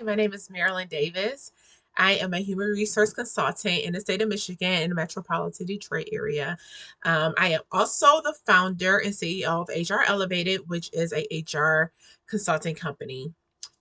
My name is Marilyn Davis. I am a human resource consultant in the state of Michigan in the metropolitan Detroit area. I am also the founder and CEO of HR Elevated, which is a HR consulting company.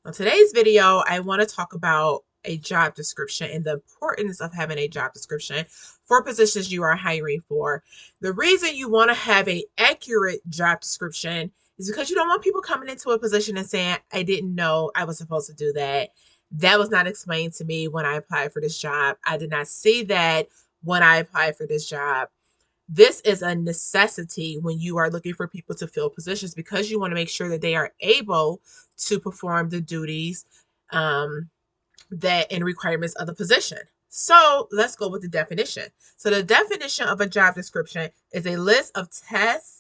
On today's video, I want to talk about a job description and the importance of having a job description for positions you are hiring for. The reason you want to have an accurate job description is because you don't want people coming into a position and saying, I didn't know I was supposed to do that. That was not explained to me when I applied for this job. I did not see that when I applied for this job. This is a necessity when you are looking for people to fill positions because you want to make sure that they are able to perform the duties um, that and requirements of the position. So let's go with the definition. So the definition of a job description is a list of tasks,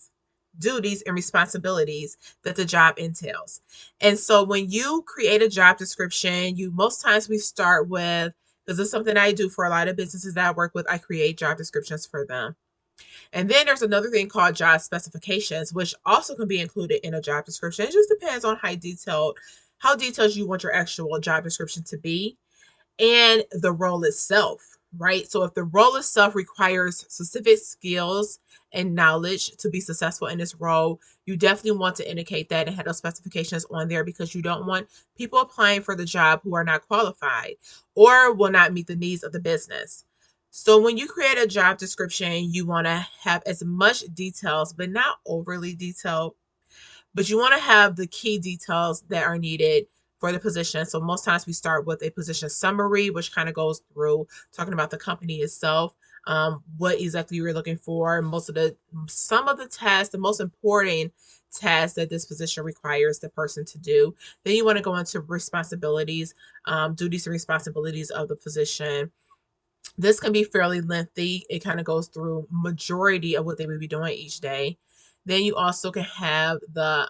duties, and responsibilities that the job entails. And so when you create a job description, you most times we start with, because it's something I do for a lot of businesses that I work with, I create job descriptions for them. And then there's another thing called job specifications, which also can be included in a job description. It just depends on how detailed you want your actual job description to be and the role itself, right? So if the role itself requires specific skills and knowledge to be successful in this role, you definitely want to indicate that and have those specifications on there because you don't want people applying for the job who are not qualified or will not meet the needs of the business. So when you create a job description, you want to have as much details, but not overly detailed, but you want to have the key details that are needed for the position. So most times we start with a position summary, which kind of goes through talking about the company itself, what exactly you're looking for, some of the tasks, the most important tasks that this position requires the person to do. Then you want to go into responsibilities, duties and responsibilities of the position. This can be fairly lengthy. It kind of goes through majority of what they would be doing each day. Then you also can have the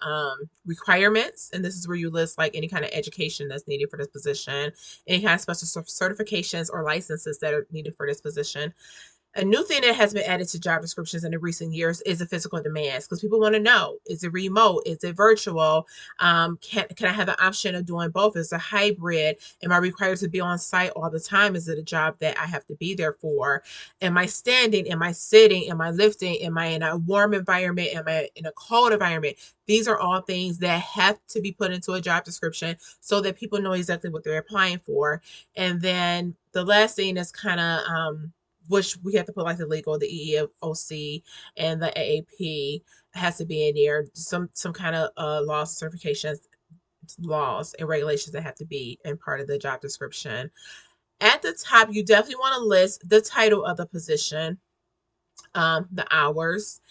requirements, and this is where you list like any kind of education that's needed for this position, any kind of special certifications or licenses that are needed for this position. A new thing that has been added to job descriptions in the recent years is the physical demands because people want to know, is it remote, is it virtual, can I have the option of doing both, is it a hybrid, am I required to be on site all the time, is it a job that I have to be there for, am I standing, am I sitting, am I lifting, am I in a warm environment, am I in a cold environment? These are all things that have to be put into a job description so that people know exactly what they're applying for. And then the last thing is kind of which we have to put like the legal, the EEOC, and the AAP has to be in there. Some kind of laws, certifications, laws, and regulations that have to be in part of the job description. At the top, you definitely want to list the title of the position, the hours,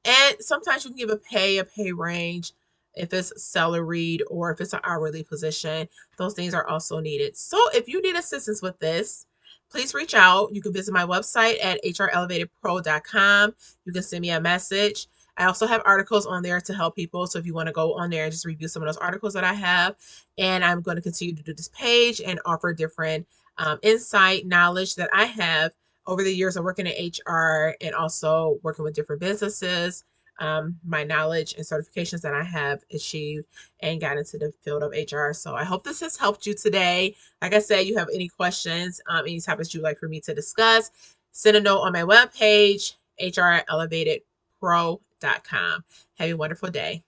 and sometimes you can give a pay range if it's salaried or if it's an hourly position. Those things are also needed. So if you need assistance with this, please reach out. You can visit my website at hrelevatedpro.com. You can send me a message. I also have articles on there to help people. So if you want to go on there and just review some of those articles that I have, and I'm going to continue to do this page and offer different insight, knowledge that I have over the years of working in HR and also working with different businesses, my knowledge and certifications that I have achieved and got into the field of HR. So I hope this has helped you today. Like I said, you have any questions, any topics you'd like for me to discuss, send a note on my webpage, hrelevatedpro.com. Have a wonderful day.